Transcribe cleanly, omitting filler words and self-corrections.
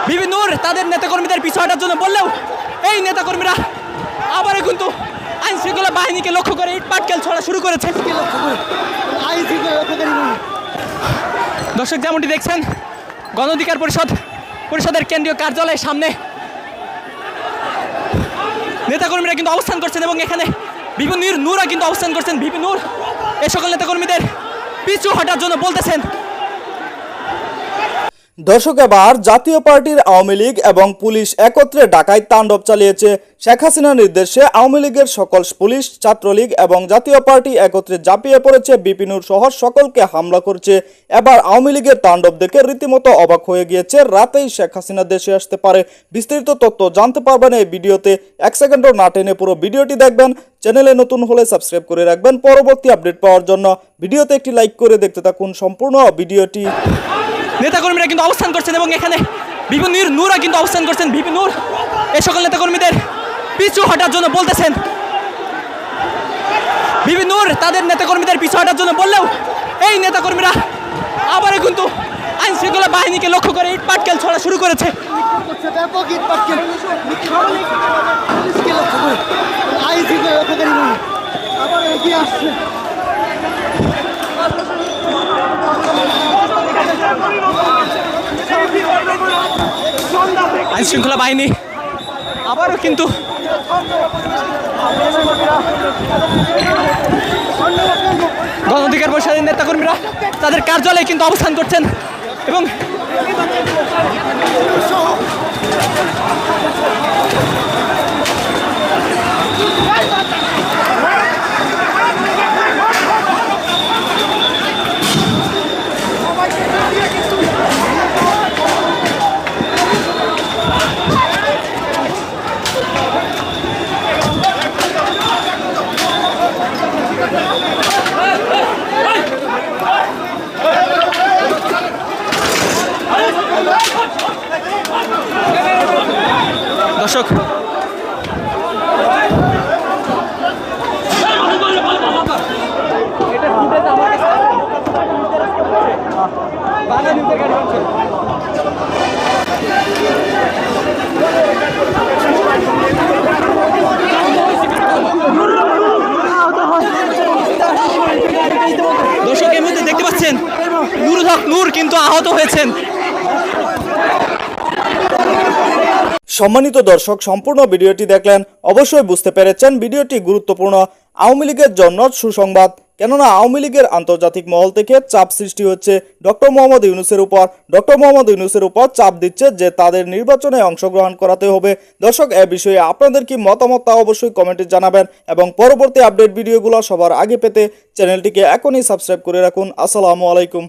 বিভিন্ন তাদের নেতাকর্মীদের পিছু হাঁটার জন্য বললেও এই নেতাকর্মীরা আবারও কিন্তু আইন শৃঙ্খলা বাহিনীকে লক্ষ্য করে ইট পাটকেল ছড়া শুরু করেছে। দর্শক, যেমনটি দেখছেন গণ অধিকার পরিষদের কেন্দ্রীয় কার্যালয়ের সামনে নেতাকর্মীরা কিন্তু অবস্থান করছেন এবং এখানে বিভিন্ন নূরা কিন্তু অবস্থান করছেন। বিভিন্ন এ সকল নেতাকর্মীদের পিছু হাঁটার জন্য বলতেছেন। দর্শক, এবার জাতীয় পার্টির আওয়ামী লীগ এবং পুলিশ একত্রে ডাকাইত তাণ্ডব চালিয়েছে। শেখ হাসিনার নির্দেশে আওয়ামী লীগের সকল পুলিশ, ছাত্রলীগ এবং জাতীয় পার্টি একত্রে ঝাঁপিয়ে পড়েছে বিপিনুর সহ সকলকে হামলা করছে। এবার আওয়ামী লীগের তাণ্ডব দেখে রীতিমতো অবাক হয়ে গিয়েছে। রাতেই শেখ হাসিনা দেশে আসতে পারে। বিস্তারিত তথ্য জানতে পারবেন এই ভিডিওতে। 1 সেকেন্ডও না টেনে পুরো ভিডিওটি দেখবেন। চ্যানেলে নতুন হলে সাবস্ক্রাইব করে রাখবেন পরবর্তী আপডেট পাওয়ার জন্য। ভিডিওতে একটি লাইক করে দেখতে থাকুন সম্পূর্ণ ভিডিওটি। নেতাকর্মীরা কিন্তু অবস্থান করছেন এবং এখানে বিভিন্ন নূরা কিন্তু অবস্থান করছেন। বিভিন্ন এ সকল নেতাকর্মীদের পিছু হাঁটার জন্য বলতেছেন। বিভিন্ন তাদের নেতাকর্মীদের পিছু হাঁটার জন্য বললেও এই নেতাকর্মীরা আবারও কিন্তু আইন শৃঙ্খলা বাহিনীকে লক্ষ্য করে ইট পাটকেল ছড়া শুরু করেছে। আইন শৃঙ্খলা বাহিনী আবারও কিন্তু গণ অধিকার পরিষদের নেতাকর্মীরা তাদের কার্যালয়ে কিন্তু অবস্থান করছেন এবং দর্শক, দর্শক এর মধ্যে দেখতে পাচ্ছেন নুরুল হক নূর কিন্তু আহত হয়েছেন। সম্মানিত দর্শক, সম্পূর্ণ ভিডিওটি দেখলেন, অবশ্যই বুঝতে পেরেছেন ভিডিওটি গুরুত্বপূর্ণ। আওয়ামী লীগের জন্য সুসংবাদ, কেননা আওয়ামী লীগের আন্তর্জাতিক মহল থেকে চাপ সৃষ্টি হচ্ছে ডক্টর মোহাম্মদ ইউনূসের উপর। ডক্টর মোহাম্মদ ইউনূসের উপর চাপ দিচ্ছে যে তাদের নির্বাচনে অংশগ্রহণ করাতে হবে। দর্শক, এ বিষয়ে আপনাদের কি মতামত তা অবশ্যই কমেন্টে জানাবেন এবং পরবর্তী আপডেট ভিডিওগুলো সবার আগে পেতে চ্যানেলটিকে এখনই সাবস্ক্রাইব করে রাখুন। আসসালামু আলাইকুম।